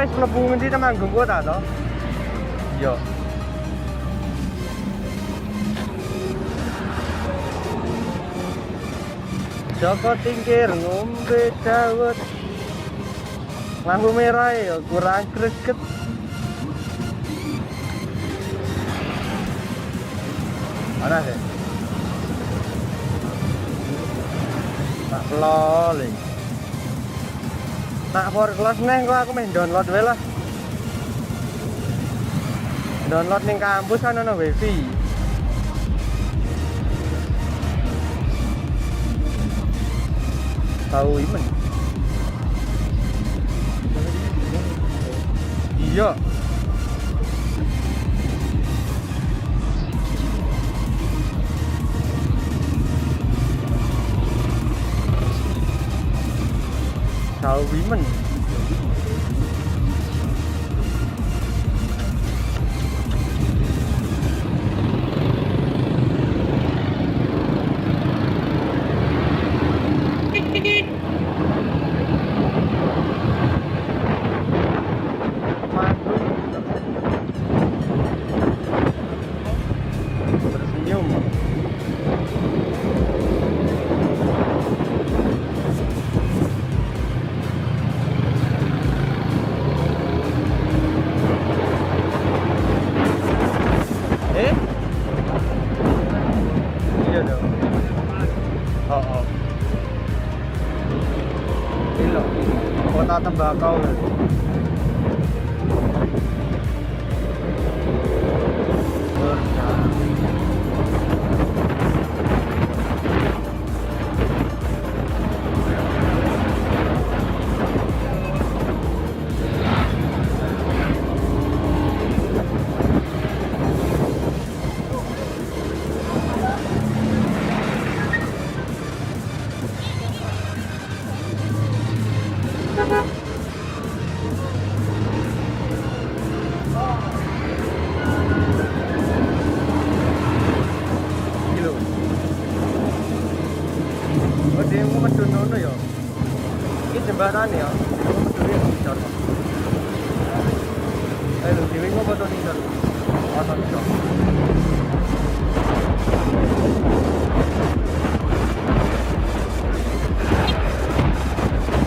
wis mlebu ngendi Temanggung kota to? Iya. Joko tingkir ngombe dawet. Lampu merah ya kurang greget. Mana sih? Tak pelol. Tak for kelas neh kok aku main download wae lah. Download ning kampus kan ono wifi. Tahu imen. Iya. Tahu imen. Tersenyum. Iya dong. Oh. Ini loh, kota tembakau kan. Demo medun ngono ya. Iki jembatan ya. Demo medun ya ngisor. Lho dhewe ngopo to ngisor? Masa ngisor.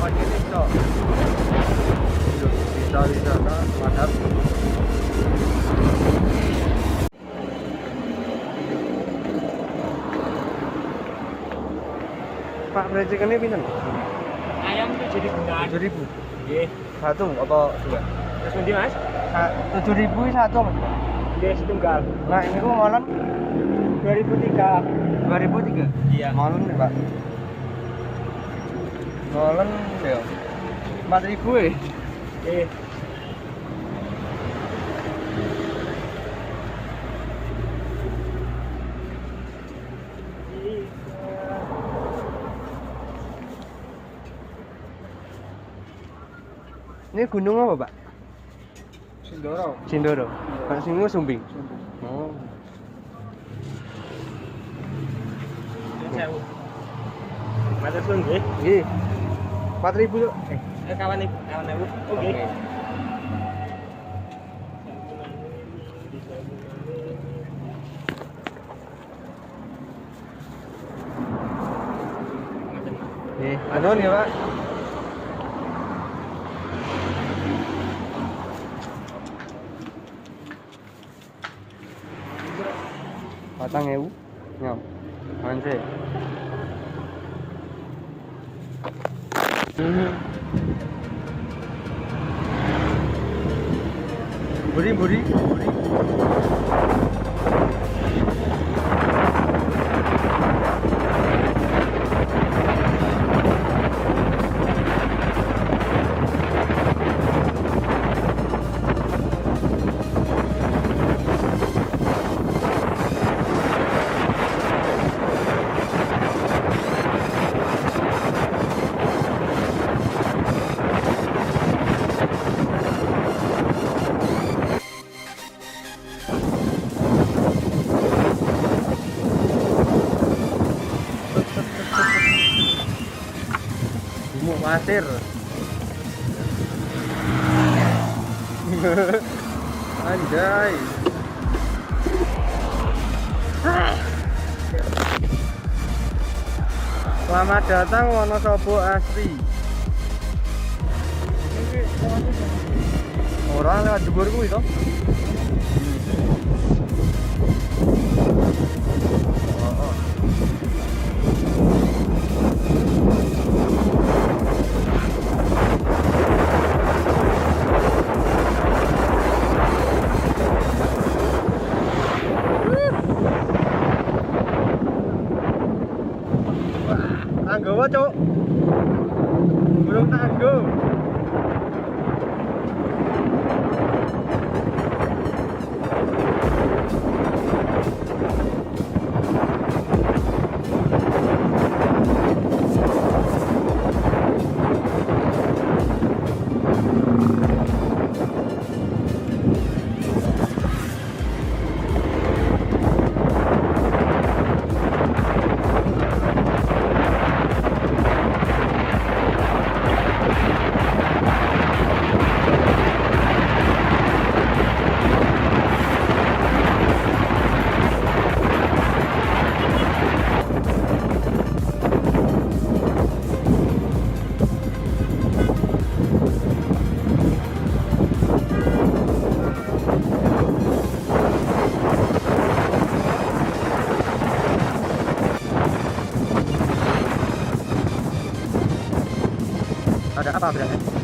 Oh ini ngisor. Bisa madhap. Pak berejekannya pinten? Ayam 7.000-an. 7.000. Nggih. Satu atau dua? Terus ngendi, Mas? 7.000 satu Mas. Nggih, setunggal. Nah ini ku molen 2003. 2003. Iya. Molen nih Pak. Molen ya 4.000 ya. Nggih. Ini gunung apa Pak? Sindoro. Sindoro. Pak sini Sumbing. Oh. Sewu. Matur suwun nggih. Nggih. 4.000 yuk. Kawan ibu. Oke. Nggih, anuan ya Pak. Patang ewu, nyam, manje. Buri. Pasir. Anjay. Selamat datang Wonosobo asli. Orang lewat jebur kuwi to. Oh. Tanggo apa, Cuk? Belum tanggo. Ada apa berarti?